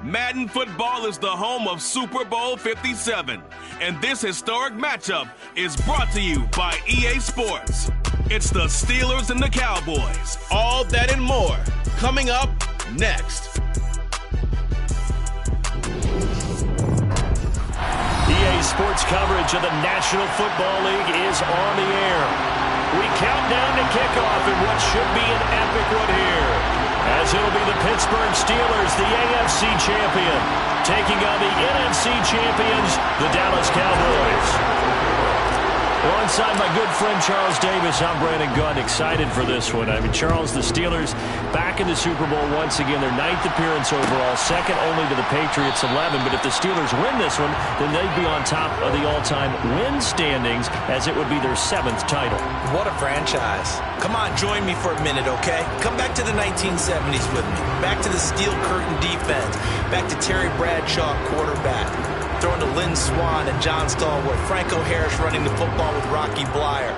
Madden Football is the home of Super Bowl 57, and this historic matchup is brought to you by EA Sports. It's the Steelers and the Cowboys. All that and more coming up next. EA Sports coverage of the National Football League is on the air. We count down to kickoff in what should be an epic one here, as it'll be the Pittsburgh Steelers, the AFC champion, taking on the NFC champions, the Dallas Cowboys. Alongside my good friend Charles Davis, I'm Brandon Gunn, excited for this one. I mean, Charles, the Steelers back in the Super Bowl once again, their 9th appearance overall, second only to the Patriots' 11. But if the Steelers win this one, then they'd be on top of the all-time win standings, as it would be their 7th title. What a franchise. Come on, join me for a minute, okay? Come back to the 1970s with me. Back to the steel curtain defense. Back to Terry Bradshaw, quarterback. Throwing to Lynn Swann and John Stallworth. Franco Harris running the football with Rocky Blyer.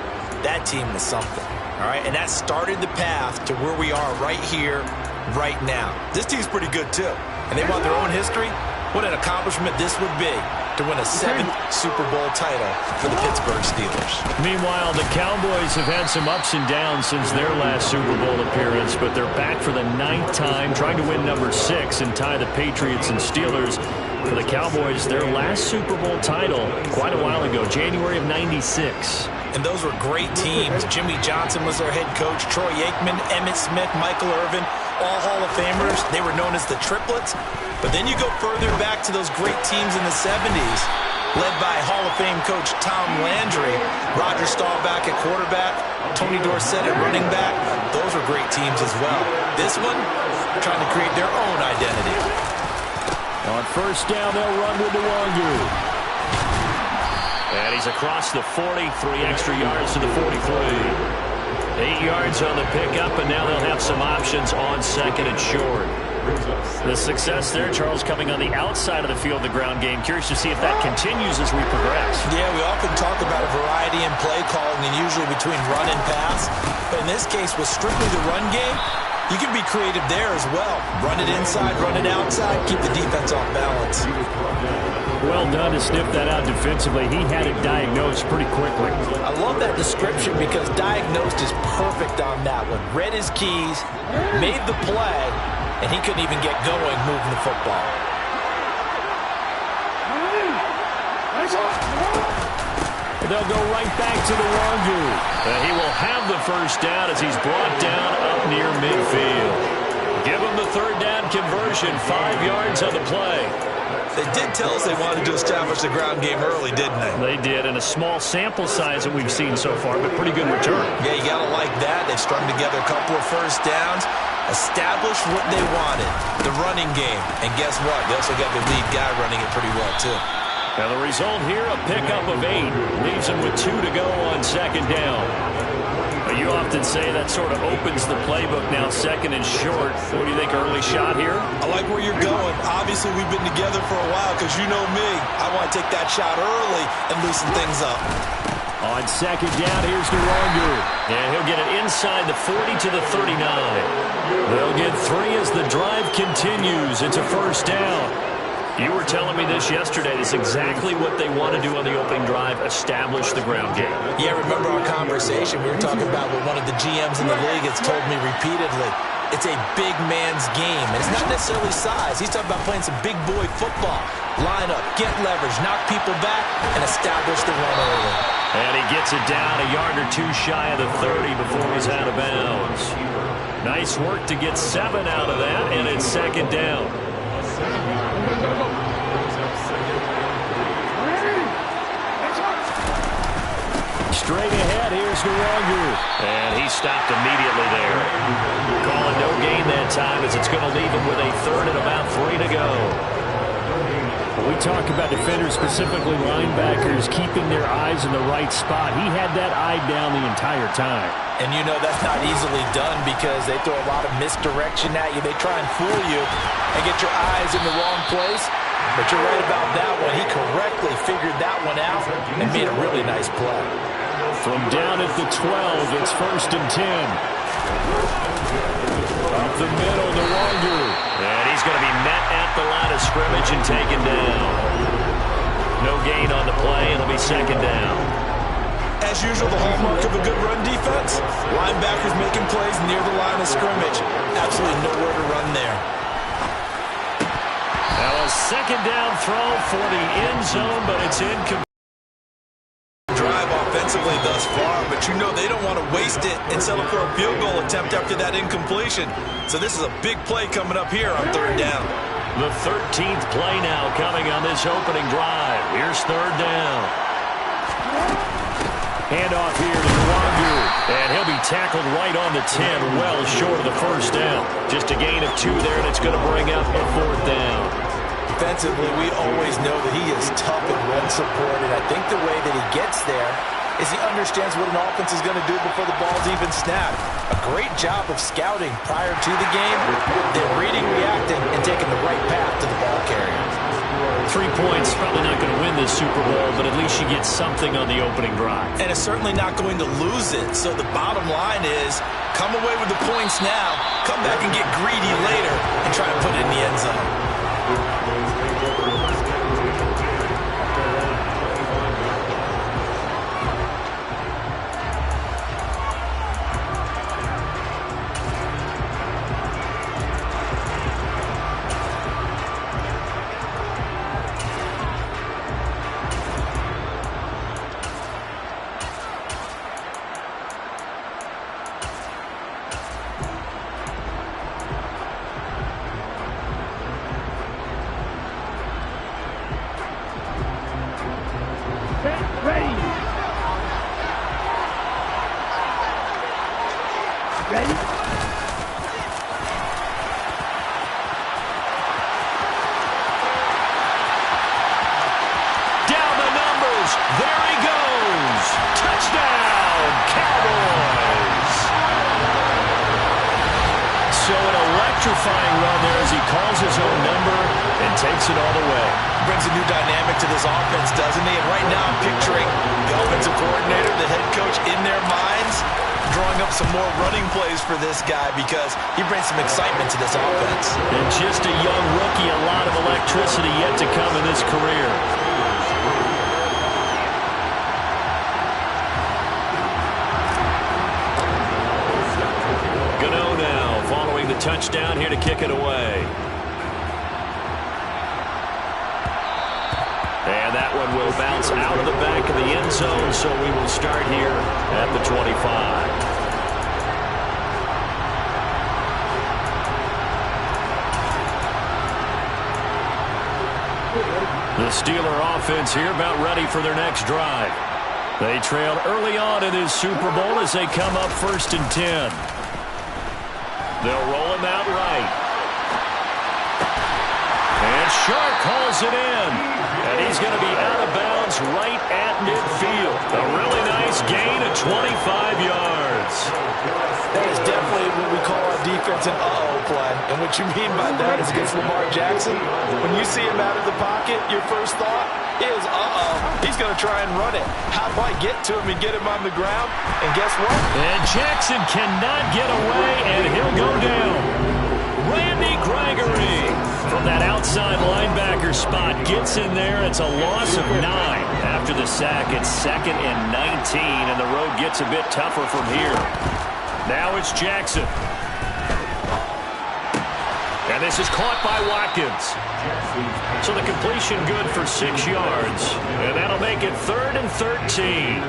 That team was something, all right? And that started the path to where we are right here, right now. This team's pretty good, too. And they want their own history. What an accomplishment this would be to win a 7th Super Bowl title for the Pittsburgh Steelers. Meanwhile, the Cowboys have had some ups and downs since their last Super Bowl appearance, but they're back for the 9th time, trying to win number 6 and tie the Patriots and Steelers. For the Cowboys, their last Super Bowl title quite a while ago, January of '96. And those were great teams. Jimmy Johnson was their head coach. Troy Aikman, Emmitt Smith, Michael Irvin, all Hall of Famers. They were known as the Triplets. But then you go further back to those great teams in the 70s, led by Hall of Fame coach Tom Landry, Roger Staubach at quarterback, Tony Dorsett at running back. Those were great teams as well. This one, trying to create their own identity. On first down, they'll run with Nwangu. And he's across the 40, 3 extra yards to the 43. 8 yards on the pickup, and now they'll have some options on 2nd and short. The success there, Charles, coming on the outside of the field, the ground game. Curious to see if that continues as we progress. Yeah, we often talk about a variety in play calling, and usually between run and pass. But in this case, with strictly the run game, you can be creative there as well. Run it inside, run it outside, keep the defense off balance. Well done to sniff that out defensively. He had it diagnosed pretty quickly. I love that description because diagnosed is perfect on that one. Read his keys, made the play, and he couldn't even get going moving the football. They'll go right back to the Nwangu. He will have the first down as he's brought down up near midfield. Give him the 3rd down conversion, 5 yards on the play. They did tell us they wanted to establish the ground game early, didn't they? They did, and a small sample size that we've seen so far, but pretty good return. Yeah, you got to like that. They've strung together a couple of first downs, established what they wanted, the running game. And guess what? They also got the lead guy running it pretty well, too. Now the result here, a pickup of 8. Leaves him with 2 to go on 2nd down. You often say that sort of opens the playbook now, 2nd and short. What do you think, early shot here? I like where you're going. Obviously, we've been together for a while because you know me. I want to take that shot early and loosen things up. On 2nd down, here's Nwangu. And he'll get it inside the 40 to the 39. They'll get 3 as the drive continues. It's a first down. You were telling me this yesterday. This is exactly what they want to do on the opening drive, establish the ground game. Yeah, remember our conversation? We were talking about what one of the GMs in the league has told me repeatedly. It's a big man's game. And it's not necessarily size. He's talking about playing some big boy football. Line up, get leverage, knock people back, and establish the run early. And he gets it down a yard or 2 shy of the 30 before he's out of bounds. Nice work to get 7 out of that, and it's 2nd down. Straight ahead, here's Nwangu. And he stopped immediately there. Calling no gain that time as it's going to leave him with a 3rd and about 3 to go. We talk about defenders, specifically linebackers, keeping their eyes in the right spot. He had that eye down the entire time. And you know that's not easily done because they throw a lot of misdirection at you. They try and fool you and get your eyes in the wrong place. But you're right about that one. He correctly figured that one out and made a really nice play. From down at the 12, it's 1st and 10. Up the middle, Nwangu. And he's going to be met at the line of scrimmage and taken down. No gain on the play. It'll be 2nd down. As usual, the hallmark of a good run defense, linebackers making plays near the line of scrimmage. Absolutely nowhere to run there. Now a 2nd down throw for the end zone, but it's incomplete. Drive offensively thus far, but you know they don't want to waste it and settle for a field goal attempt after that incompletion. So this is a big play coming up here on 3rd down. The 13th play now coming on this opening drive. Here's 3rd down. Handoff here to Nwangu, and he'll be tackled right on the 10, well short of the 1st down. Just a gain of 2 there, and it's going to bring up a 4th down. Defensively, we always know that he is tough and run support, and I think the way that he gets there is he understands what an offense is going to do before the ball's even snapped. A great job of scouting prior to the game, then reading, reacting, and taking the right path to the ball carrier. 3 points, probably not going to win this Super Bowl, but at least you get something on the opening drive. And it's certainly not going to lose it. So the bottom line is, come away with the points now, come back and get greedy later, and try to put it in the end zone. Electrifying run there as he calls his own number and takes it all the way. Brings a new dynamic to this offense, doesn't he? And right now I'm picturing the offensive coordinator, the head coach in their minds, drawing up some more running plays for this guy because he brings some excitement to this offense. And just a young rookie, a lot of electricity yet to come in his career. Touchdown here to kick it away. And that one will bounce out of the back of the end zone, so we will start here at the 25. The Steeler offense here about ready for their next drive. They trailed early on in this Super Bowl as they come up 1st and 10. They'll roll him out right. And Sharp hauls it in. And he's going to be out of bounds right at midfield. A really nice gain of 25 yards. That is definitely what we call our defense an uh-oh play. And what you mean by that is against Lamar Jackson, when you see him out of the pocket, your first thought is, uh-oh, he's going to try and run it. How do I get to him and get him on the ground? And guess what? And Jackson cannot get away, and he'll go down. Randy Gregory from that outside linebacker spot gets in there. It's a loss of 9 after the sack. It's 2nd and 19, and the road gets a bit tougher from here. Now it's Jackson. And this is caught by Watkins. So the completion good for 6 yards. And that'll make it 3rd and 13.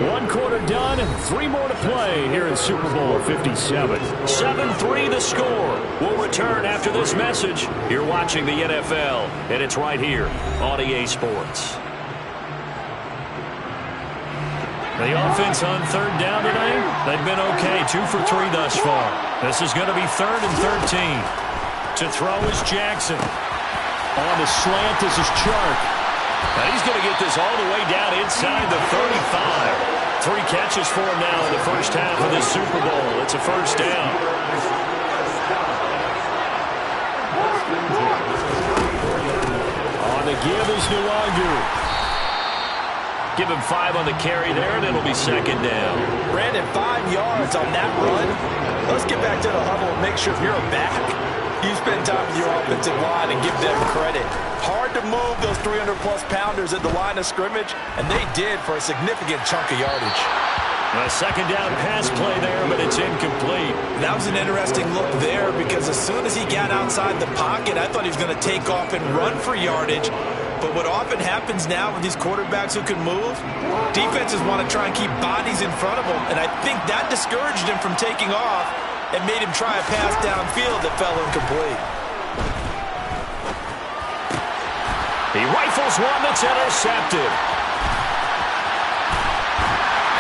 1 quarter done and 3 more to play here in Super Bowl 57. 7-3 the score. We'll return after this message. You're watching the NFL, and it's right here on EA Sports. The offense on 3rd down today, they've been okay. 2 for 3 thus far. This is going to be 3rd and 13. To throw is Jackson. On the slant, this is Chark. Now he's going to get this all the way down inside the 35. 3 catches for him now in the first half of this Super Bowl. It's a 1st down. On the give is Nwangu. Give him 5 on the carry there, and it'll be second down. Brandon, 5 yards on that run. Let's get back to the huddle and make sure if you're a back, you spend time with your offensive line and give them credit. Hard to move those 300-plus pounders at the line of scrimmage, and they did for a significant chunk of yardage. A second down pass play there, but it's incomplete. That was an interesting look there because as soon as he got outside the pocket, I thought he was going to take off and run for yardage. But what often happens now with these quarterbacks who can move, defenses want to try and keep bodies in front of them, and I think that discouraged him from taking off and made him try a pass downfield that fell incomplete. He rifles one that's intercepted.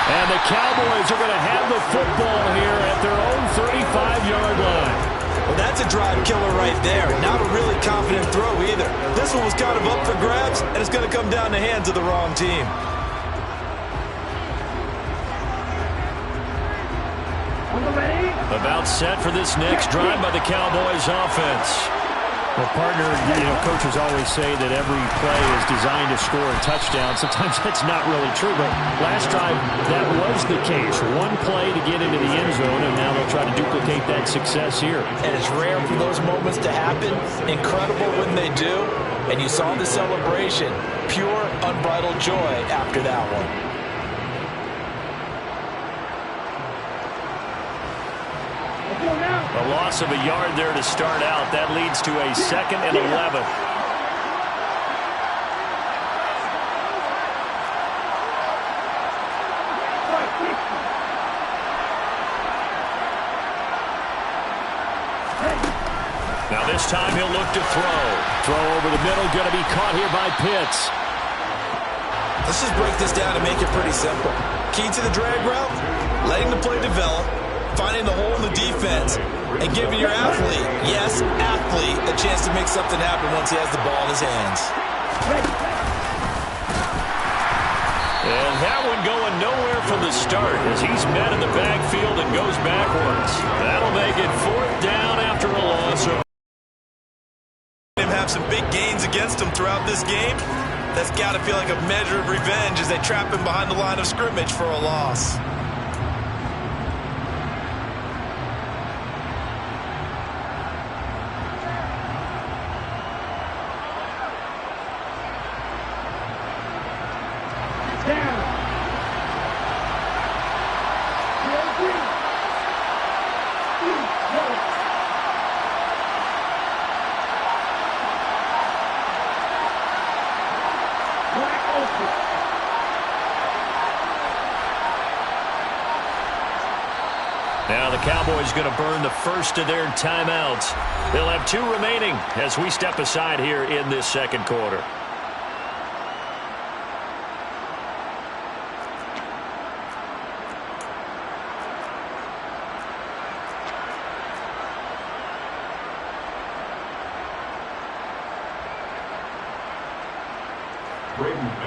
And the Cowboys are going to have the football here at their own 35-yard line. Well, that's a drive killer right there. Not a really confident throw either. This one was kind of up for grabs, and it's going to come down the hands of the wrong team. About set for this next drive by the Cowboys offense. Well, partner, coaches always say that every play is designed to score a touchdown. Sometimes that's not really true, but last drive that was the case. One play to get into the end zone, and now they'll try to duplicate that success here. And it's rare for those moments to happen. Incredible when they do. And you saw the celebration. Pure, unbridled joy after that one. A loss of a yard there to start out. That leads to a 2nd and 11. Now this time he'll look to throw. Throw over the middle, going to be caught here by Pitts. Let's just break this down and make it pretty simple. Key to the drag route, letting the play develop, finding the hole in the defense, and giving your athlete, yes, athlete, a chance to make something happen once he has the ball in his hands. And that one going nowhere from the start as he's met in the backfield and goes backwards. That'll make it 4th down after a loss. Him have some big gains against him throughout this game. That's got to feel like a measure of revenge as they trap him behind the line of scrimmage for a loss. Now the Cowboys going to burn the first of their timeouts. They'll have 2 remaining as we step aside here in this second quarter.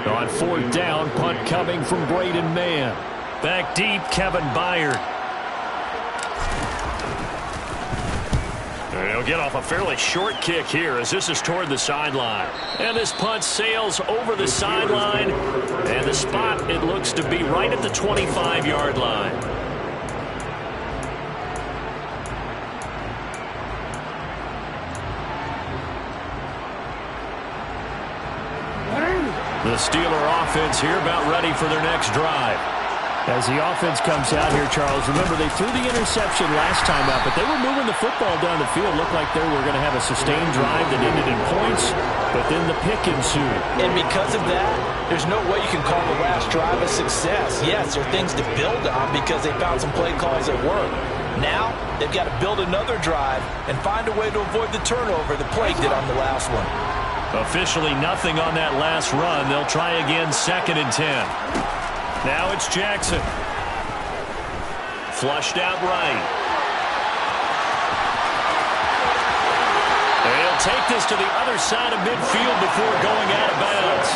On 4th down, punt coming from Braden Mann. Back deep, Kevin Byard. And he'll get off a fairly short kick here as this is toward the sideline. And this punt sails over the sideline. And the spot, it looks to be right at the 25-yard line. The Steeler offense here about ready for their next drive. As the offense comes out here, Charles, remember they threw the interception last time out, but they were moving the football down the field. Looked like they were going to have a sustained drive that ended in points, but then the pick ensued. And because of that, there's no way you can call the last drive a success. Yes, there are things to build on because they found some play calls that work. Now, they've got to build another drive and find a way to avoid the turnover that plagued it on the last one. Officially nothing on that last run. They'll try again 2nd and 10. Now it's Jackson. Flushed out right. They'll take this to the other side of midfield before going out of bounds.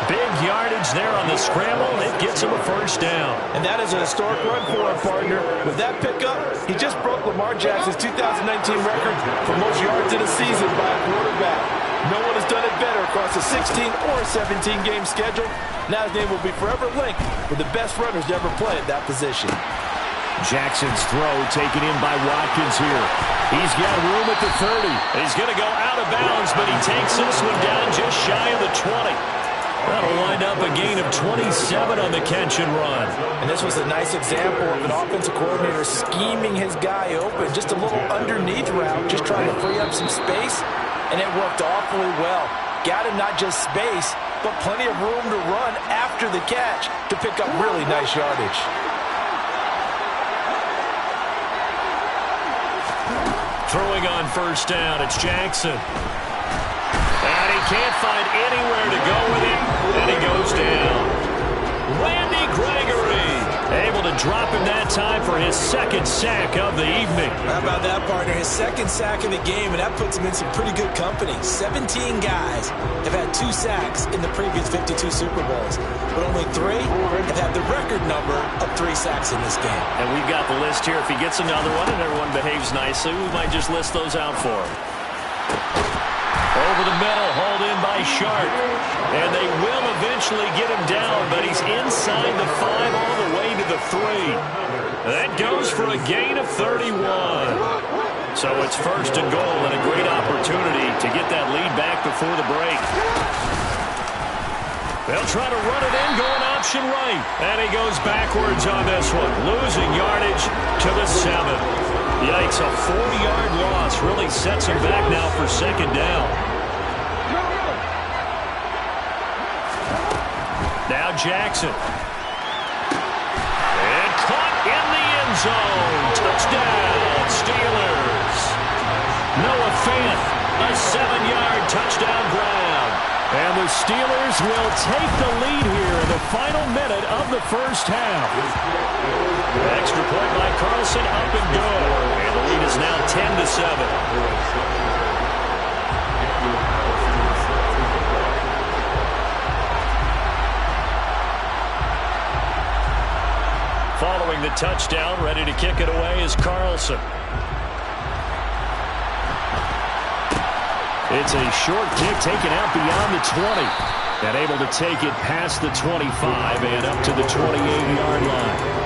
Big yardage there on the scramble. It gets him a 1st down. And that is a historic run for him, partner. With that pickup, he just broke Lamar Jackson's 2019 record for most yards in a season by a quarterback. No one has done it better across a 16 or a 17-game schedule, now his name will be forever linked with the best runners to ever play at that position. Jackson's throw taken in by Watkins here. He's got room at the 30. He's going to go out of bounds, but he takes this one down just shy of the 20. That'll wind up a gain of 27 on the catch and run. And this was a nice example of an offensive coordinator scheming his guy open. Just a little underneath route, just trying to free up some space, and it worked awfully well. Got him not just space, but plenty of room to run after the catch to pick up really nice yardage. Throwing on first down, it's Jackson. And he can't find anywhere to go with it, and he goes down. Randy Gregory able to drop him that time for his second sack of the evening. How about that, partner? His second sack of the game, and that puts him in some pretty good company. 17 guys have had 2 sacks in the previous 52 Super Bowls, but only 3 have had the record number of 3 sacks in this game. And we've got the list here. If he gets another one and everyone behaves nicely, we might just list those out for him. Over the middle, hauled in by Sharp. And they will eventually get him down, but he's inside the 5 all the way to the 3. That goes for a gain of 31. So it's first and goal and a great opportunity to get that lead back before the break. They'll try to run it in, going option right. And he goes backwards on this one, losing yardage to the 7. Yikes, a 40-yard loss really sets him back now for second down. Now Jackson. And caught in the end zone. Touchdown, Steelers. Noah Fant, a 7-yard touchdown grab. And the Steelers will take the lead here in the final minute of the first half. Extra point by Carlson, up and good. And the lead is now 10-7. Following the touchdown, ready to kick it away is Carlson. It's a short kick taken out beyond the 20. And able to take it past the 25 and up to the 28-yard line.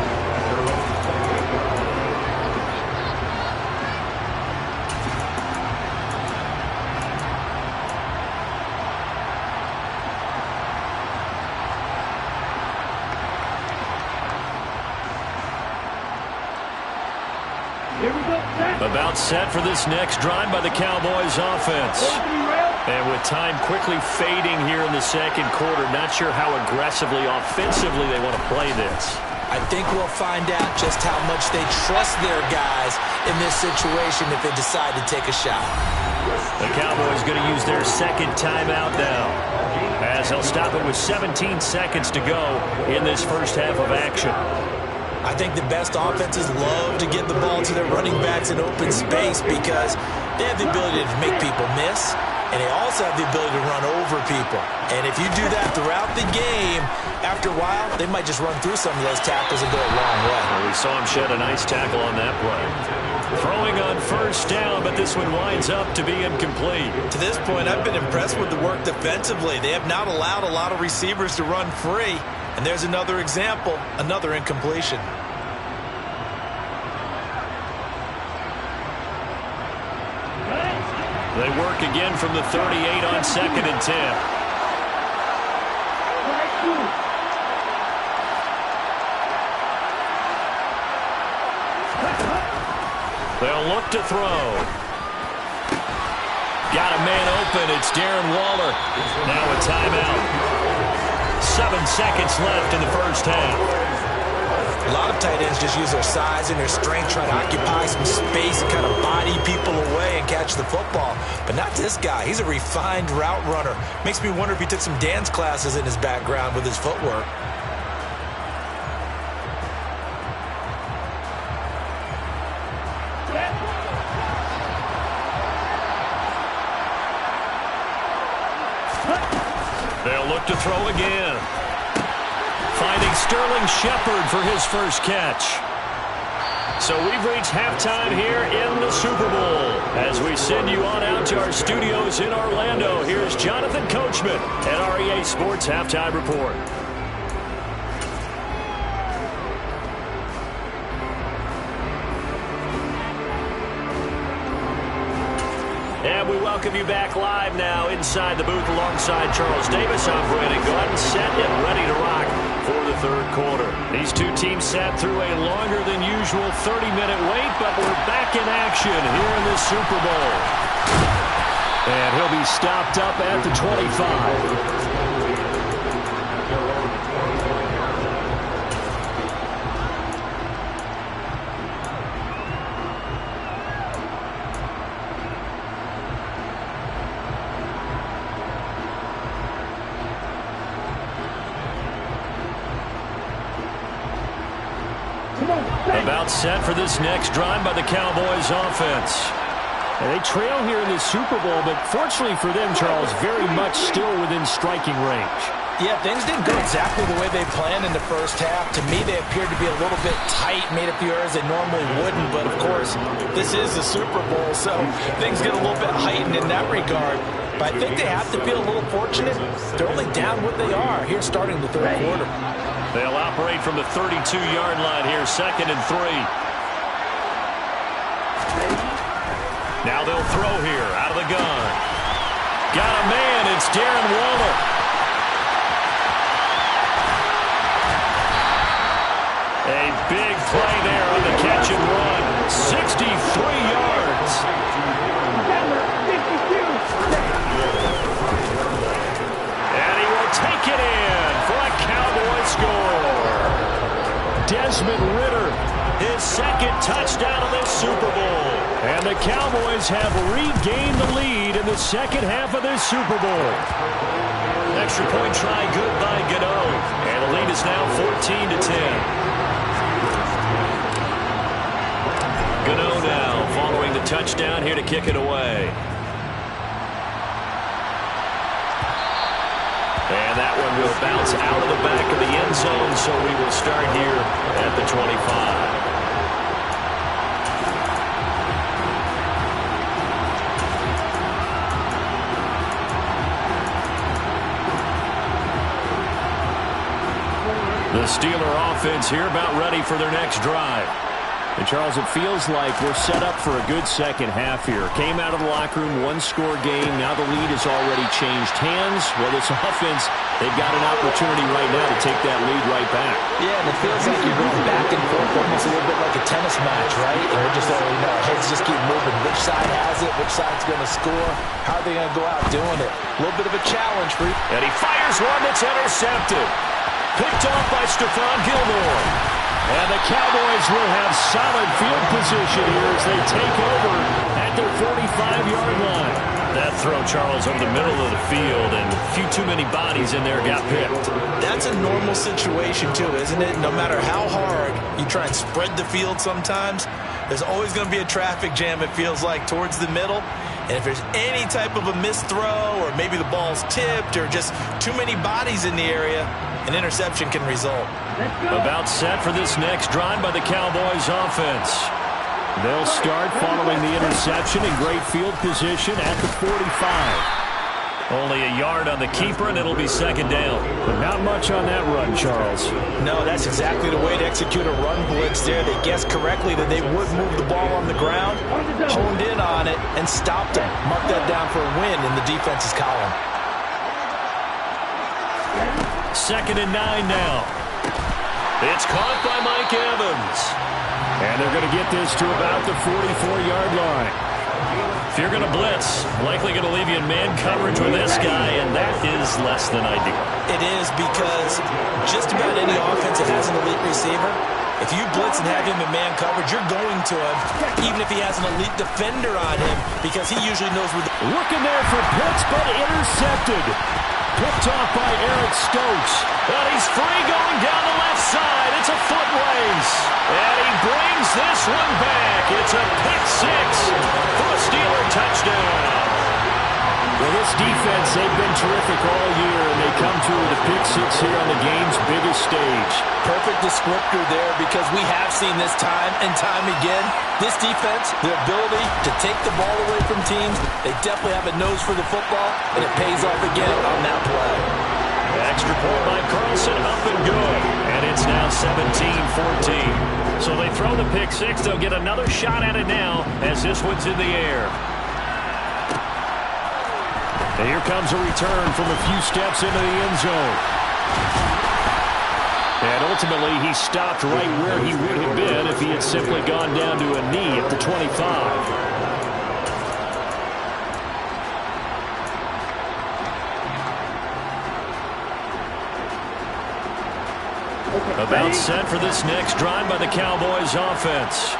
About set for this next drive by the Cowboys offense. And with time quickly fading here in the second quarter, not sure how aggressively, offensively they want to play this. I think we'll find out just how much they trust their guys in this situation if they decide to take a shot. The Cowboys going to use their second timeout now, as they'll stop it with 17 seconds to go in this first half of action. I think the best offenses love to get the ball to their running backs in open space because they have the ability to make people miss, and they also have the ability to run over people. And if you do that throughout the game, after a while, they might just run through some of those tackles and go a long way. Well, we saw him shed a nice tackle on that play. Throwing on first down, but this one winds up to be incomplete. To this point, I've been impressed with the work defensively. They have not allowed a lot of receivers to run free. And there's another example, another incompletion. They work again from the 38 on 2nd and 10. They'll look to throw. Got a man open. It's Darren Waller. Now a timeout. 7 seconds left in the first half. A lot of tight ends just use their size and their strength, trying to occupy some space and kind of body people away and catch the football. But not this guy. He's a refined route runner. Makes me wonder if he took some dance classes in his background with his footwork. They'll look to throw again. Finding Sterling Shepard for his first catch. So we've reached halftime here in the Super Bowl. As we send you on out to our studios in Orlando, here's Jonathan Coachman at our EA Sports Halftime Report. And we welcome you back live now inside the booth alongside Charles Davis. I'm Brandon Gordon, set and ready to rock for the third quarter. These two teams sat through a longer than usual 30-minute wait, but we're back in action here in the Super Bowl. And he'll be stopped up at the 25. About set for this next drive by the Cowboys offense. They trail here in the Super Bowl, but fortunately for them, Charles, very much still within striking range. Yeah, things didn't go exactly the way they planned in the first half. To me, they appeared to be a little bit tight, made a few errors they normally wouldn't. But, of course, this is the Super Bowl, so things get a little bit heightened in that regard. But I think they have to feel a little fortunate. They're only down what they are here starting the third quarter. They'll operate from the 32-yard line here, 2nd and 3. Now they'll throw here out of the gun. Got a man. It's Darren Waller. A big play there on the catch and run. 63 yards. And he will take it in for a Cowboy score. Desmond Ridder, his second touchdown of this Super Bowl. And the Cowboys have regained the lead in the second half of this Super Bowl. Extra point try good by Gano. And the lead is now 14-10. Gano now following the touchdown here to kick it away. And that one will bounce out of the back of the end zone, so we will start here at the 25. The Steeler offense here about ready for their next drive. And, Charles, it feels like we're set up for a good second half here. Came out of the locker room, one-score game. Now the lead has already changed hands. Well, this offense, they've got an opportunity right now to take that lead right back. Yeah, and it feels like you're going back and forth almost a little bit like a tennis match, right? And we're just, heads just keep moving. Which side has it? Which side's going to score? How are they going to go out doing it? A little bit of a challenge for you. And he fires one that's intercepted. Picked off by Stephon Gilmore. And the Cowboys will have solid field position here as they take over at their 45-yard line. That throw, Charles, over the middle of the field, and a few too many bodies in there got picked. That's a normal situation, too, isn't it? No matter how hard you try and spread the field sometimes, there's always going to be a traffic jam, it feels like, towards the middle. And if there's any type of a missed throw, or maybe the ball's tipped, or just too many bodies in the area, an interception can result. About set for this next drive by the Cowboys offense. They'll start following the interception in great field position at the 45. Only a yard on the keeper, and it'll be second down. But not much on that run, Charles. No, that's exactly the way to execute a run blitz there. They guessed correctly that they would move the ball on the ground, honed in on it, and stopped them. Mark that down for a win in the defense's column. 2nd and 9 now. It's caught by Mike Evans. And they're going to get this to about the 44-yard line. If you're going to blitz, likely going to leave you in man coverage with this guy, and that is less than ideal. It is, because just about any offense that has an elite receiver, if you blitz and have him in man coverage, you're going to him, even if he has an elite defender on him, because he usually knows where the... Looking there for Pitts, but intercepted. Picked off by Eric Stokes. But he's free going down the left side. It's a foot race. And he brings this one back. It's a pick six for a Steeler touchdown. Well, this defense, they've been terrific all year, and they come through with a pick six here on the game's biggest stage. Perfect descriptor there, because we have seen this time and time again. This defense, the ability to take the ball away from teams, they definitely have a nose for the football, and it pays off again on that play. Extra point by Carlson, up and good. And it's now 17-14. So they throw the pick six. They'll get another shot at it now as this one's in the air. And here comes a return from a few steps into the end zone. And ultimately, he stopped right where he would have been if he had simply gone down to a knee at the 25. About set for this next drive by the Cowboys offense.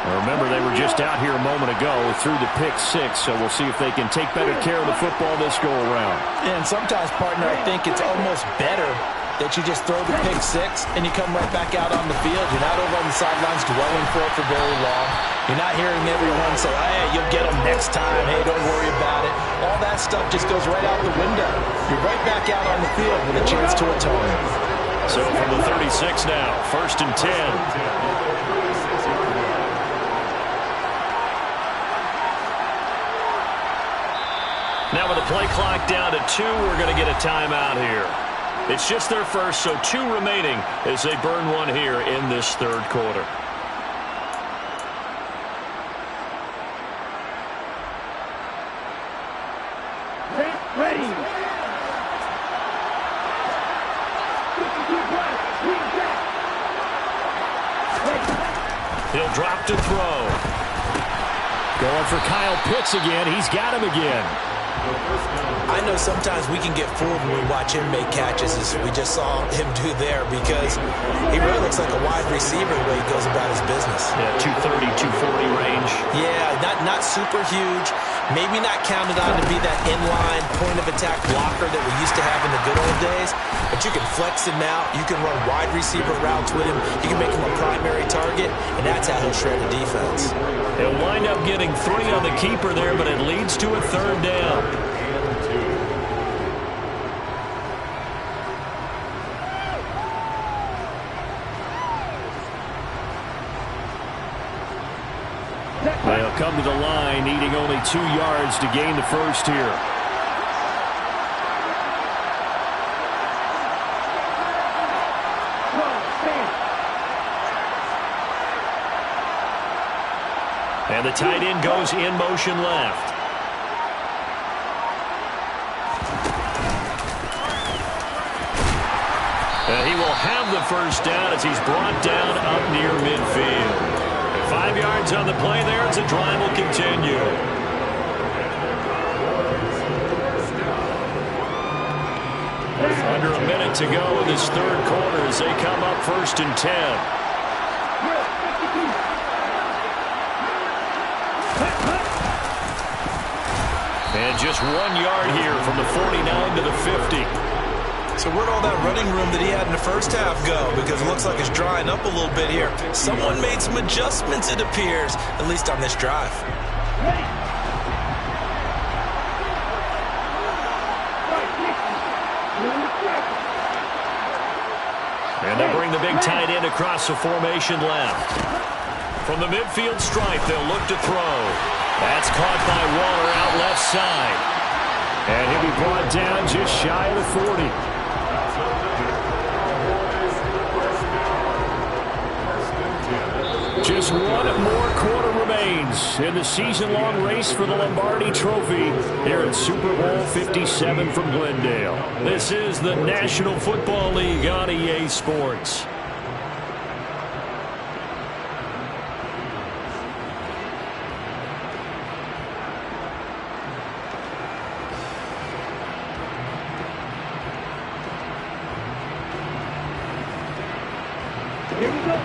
Now remember, they were just out here a moment ago through the pick six, so we'll see if they can take better care of the football this go-around. And sometimes, partner, I think it's almost better that you just throw the pick six and you come right back out on the field. You're not over on the sidelines dwelling for it for very long. You're not hearing everyone say, hey, you'll get them next time. Hey, don't worry about it. All that stuff just goes right out the window. You're right back out on the field with a chance to atone. So from the 36 now, 1st and 10. Now with the play clock down to 2, we're going to get a timeout here. It's just their first, so 2 remaining as they burn one here in this third quarter. Ready. He'll drop to throw. Going for Kyle Pitts again. He's got him again. I know sometimes we can get fooled when we watch him make catches, as we just saw him do there, because he really looks like a wide receiver the way he goes about his business. Yeah, 230, 240 range. Yeah, not super huge. Maybe not counted on to be that inline point-of-attack blocker that we used to have in the good old days, but you can flex him out. You can run wide receiver routes with him. You can make him a primary target, and that's how he'll shred the defense. He'll wind up getting 3 on the keeper there, but it leads to a 3rd down. They'll come to the line, needing only 2 yards to gain the first here. And the tight end goes in motion left. And he will have the first down as he's brought down up near midfield. 5 yards on the play there as the drive will continue. Under a minute to go in this third quarter as they come up 1st and 10. And just 1 yard here from the 49 to the 50. So where'd all that running room that he had in the first half go? Because it looks like it's drying up a little bit here. Someone made some adjustments, it appears, at least on this drive. And they bring the big tight end across the formation left. From the midfield stripe, they'll look to throw. That's caught by Waller out left side. And he'll be brought down just shy of the 40. Just 1 more quarter remains in the season-long race for the Lombardi Trophy here at Super Bowl 57 from Glendale. This is the National Football League on EA Sports. Here we go.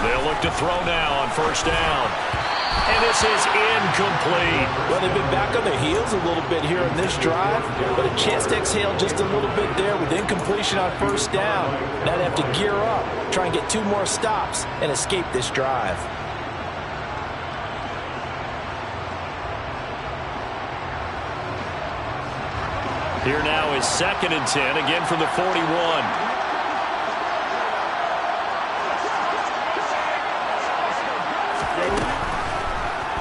They'll look to throw now on 1st down. and this is incomplete. Well, they've been back on their heels a little bit here in this drive, but a chance to exhale just a little bit there with incompletion on first down. Now they have to gear up, try and get 2 more stops, and escape this drive. Here now is 2nd and 10, again from the 41.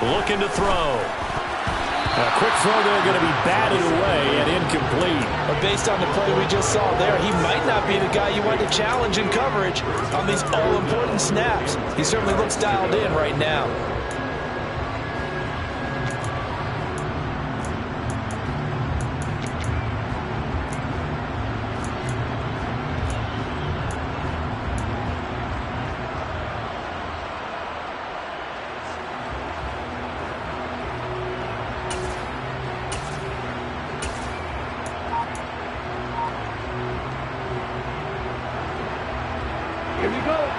Looking to throw. A quick throw there going to be batted away and incomplete. But based on the play we just saw there, he might not be the guy you want to challenge in coverage on these all-important snaps. He certainly looks dialed in right now.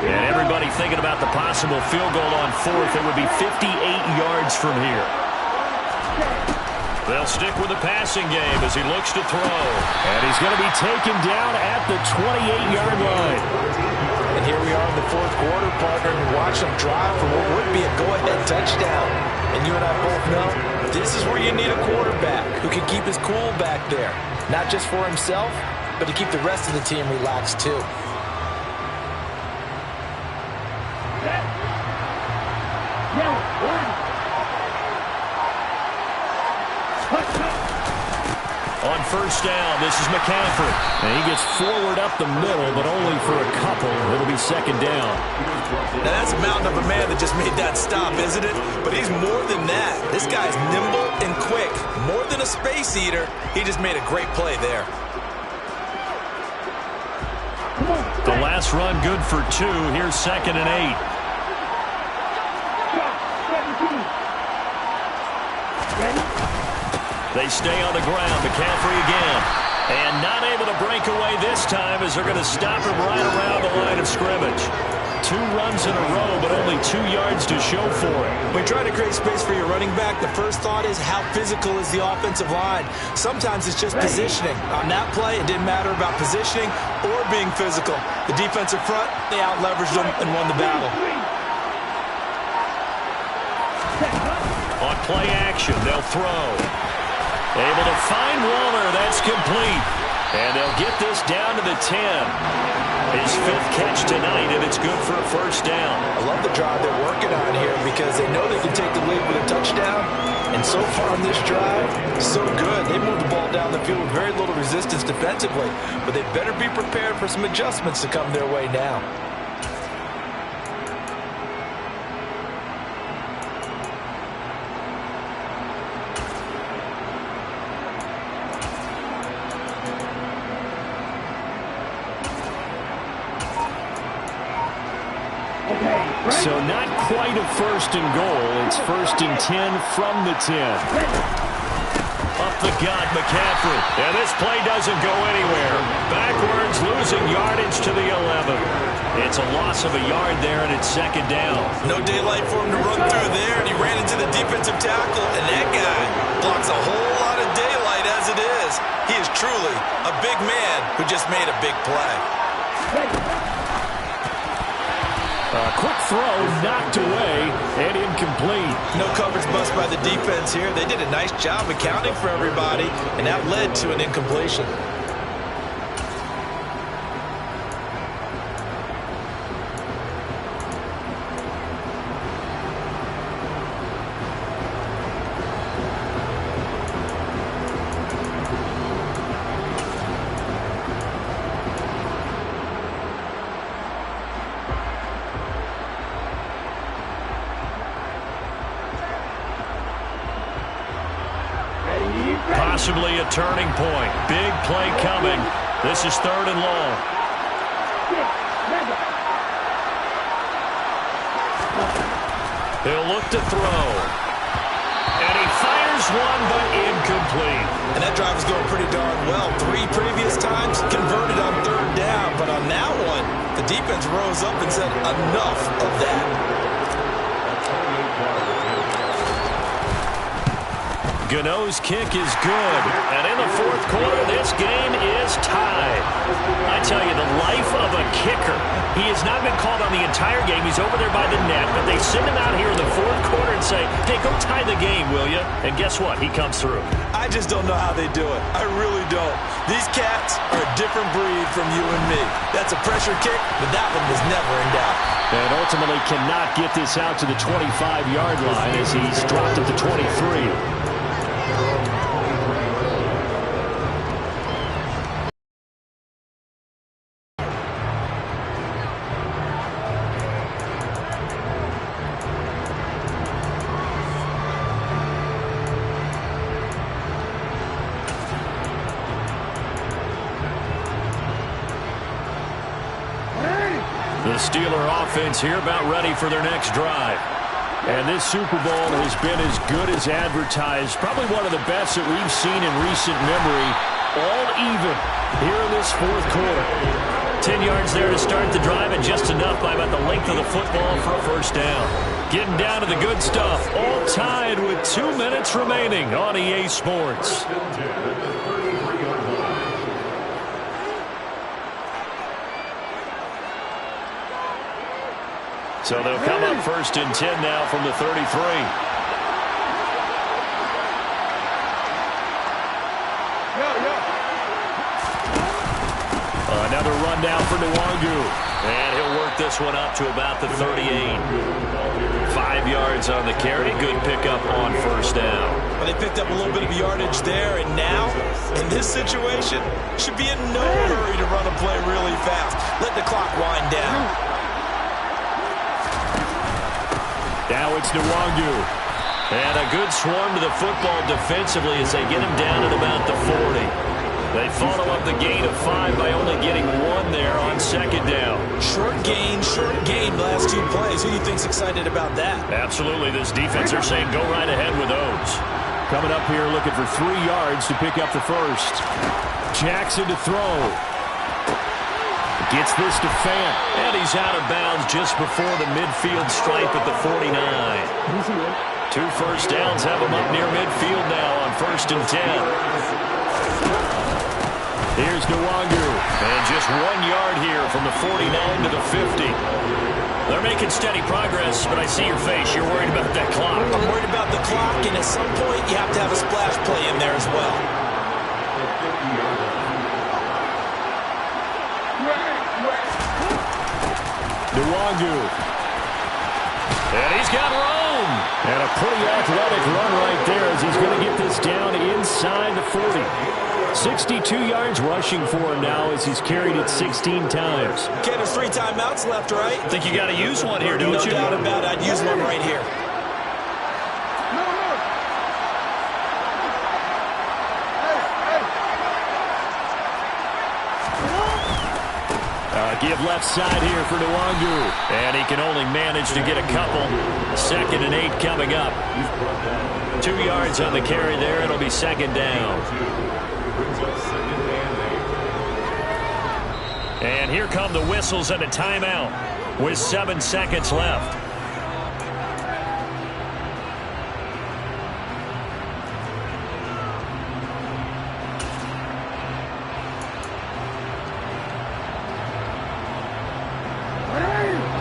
And everybody thinking about the possible field goal on 4th. It would be 58 yards from here. They'll stick with the passing game as he looks to throw. And he's going to be taken down at the 28-yard line. And here we are in the 4th quarter, partner, and watch them drive for what would be a go-ahead touchdown. And you and I both know this is where you need a quarterback who can keep his cool back there. Not just for himself, but to keep the rest of the team relaxed too. On first down, this is McCaffrey. And he gets forward up the middle, but only for a couple. It'll be 2nd down. Now that's a mountain of a man that just made that stop, isn't it? But he's more than that. This guy's nimble and quick. More than a space eater. He just made a great play there. The last run good for 2. Here's 2nd and 8. They stay on the ground. McCaffrey again. And not able to break away this time as they're going to stop him right around the line of scrimmage. 2 runs in a row, but only 2 yards to show for it. When you try to create space for your running back, the first thought is how physical is the offensive line. Sometimes it's just positioning. On that play, it didn't matter about positioning or being physical. The defensive front, they out-leveraged them and won the battle. On play action, they'll throw. Able to find Waller. That's complete. And they'll get this down to the 10. His 5th catch tonight, and it's good for a first down. I love the drive they're working on here because they know they can take the lead with a touchdown. And so far on this drive, so good. They moved the ball down the field with very little resistance defensively. But they better be prepared for some adjustments to come their way now. So not quite a 1st and goal. It's 1st and 10 from the 10. Up the gut, McCaffrey. And this play doesn't go anywhere. Backwards, losing yardage to the 11. It's a loss of a yard there, and it's 2nd down. No daylight for him to run through there, and he ran into the defensive tackle, and that guy blocks a whole lot of daylight as it is. He is truly a big man who just made a big play. A quick throw knocked away and incomplete. No coverage bust by the defense here. They did a nice job accounting for everybody, and that led to an incompletion. Possibly a turning point. Big play coming. This is 3rd and long. He'll look to throw. And he fires one, but incomplete. And that drive is going pretty darn well. 3 previous times converted on 3rd down. But on that one, the defense rose up and said, enough of that. Gano's kick is good. And in the fourth quarter, this game is tied. I tell you, the life of a kicker. He has not been called on the entire game. He's over there by the net, but they send him out here in the fourth quarter and say, hey, go tie the game, will you? And guess what? He comes through. I just don't know how they do it. I really don't. These cats are a different breed from you and me. That's a pressure kick, but that one was never in doubt. And ultimately cannot get this out to the 25-yard line as he's dropped at the 23. The Steeler offense here about ready for their next drive. And this Super Bowl has been as good as advertised. Probably one of the best that we've seen in recent memory. All even here in this fourth quarter. 10 yards there to start the drive, and just enough by about the length of the football for a first down. Getting down to the good stuff. All tied with 2 minutes remaining on EA Sports. So they'll come up 1st and 10 now from the 33. Another rundown for Nwangu. And he'll work this one up to about the 38. 5 yards on the carry. Good pickup on first down. Well, they picked up a little bit of yardage there, and now, in this situation, should be in no hurry to run a play really fast. Let the clock wind down. Now it's Nwangu. And a good swarm to the football defensively as they get him down at about the 40. They follow up the gain of 5 by only getting 1 there on second down. Short gain, last 2 plays. Who do you think's excited about that? Absolutely. This defense are saying go right ahead with those. Coming up here looking for 3 yards to pick up the first. Jackson to throw. Gets this to Fant. And he's out of bounds just before the midfield stripe at the 49. 2 first downs have him up near midfield now on 1st and 10. Here's Nwangu. And just 1 yard here from the 49 to the 50. They're making steady progress, but I see your face. You're worried about that clock. I'm worried about the clock, and at some point you have to have a splash play in there as well. Nwangu. And he's got room. And a pretty athletic run right there as he's going to get this down inside the 40. 62 yards rushing for him now as he's carried it 16 times. Okay, there's 3 timeouts left, right? I think you got to use one here, don't you? No doubt about it. I'd use one right here. Give left side here for Nwangu. And he can only manage to get a couple. 2nd and 8 coming up. 2 yards on the carry there. It'll be 2nd down. And here come the whistles and a timeout with 7 seconds left.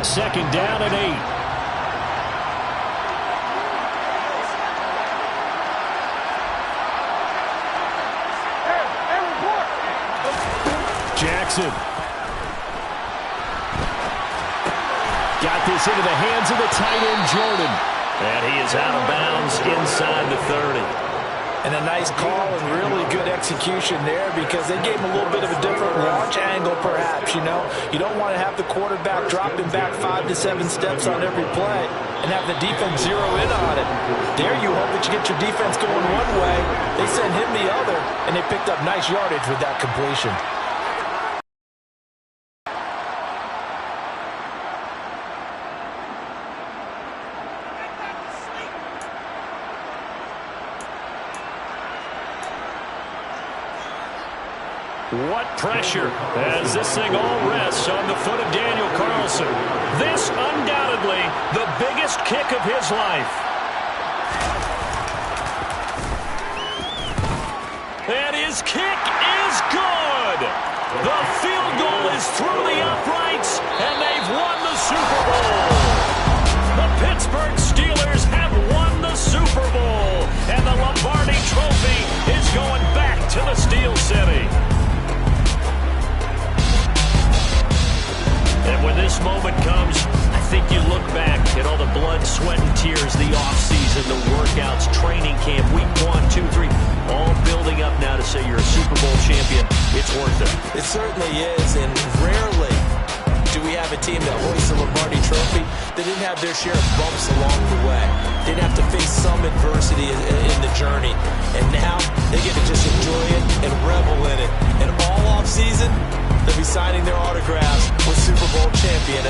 Second down and 8. Jackson. Got this into the hands of the tight end, Jordan. And he is out of bounds inside the 30. And a nice call and really good execution there because they gave him a little bit of a different launch angle perhaps, you know. You don't want to have the quarterback dropping back 5 to 7 steps on every play and have the defense zero in on it. There you hope that you get your defense going one way. They send him the other, and they picked up nice yardage with that completion. What pressure as this thing all rests on the foot of Daniel Carlson. This undoubtedly the biggest kick of his life. his kick is good. The field goal is through the uprights, and they've won the Super Bowl. The Pittsburgh Steelers have won the Super Bowl, and the Lombardi Trophy is going back to the Steel City. And when this moment comes, I think you look back at all the blood, sweat, and tears, the offseason, the workouts, training camp, week 1, 2, 3, all building up now to say you're a Super Bowl champion. It's worth it. It certainly is, and rarely do we have a team that hoists the Lombardi Trophy that didn't have their share of bumps along the way. Didn't have to face some adversity in the journey. And now they get to just enjoy it and revel in it. And all offseason, they'll be signing their autographs with Super Bowl champion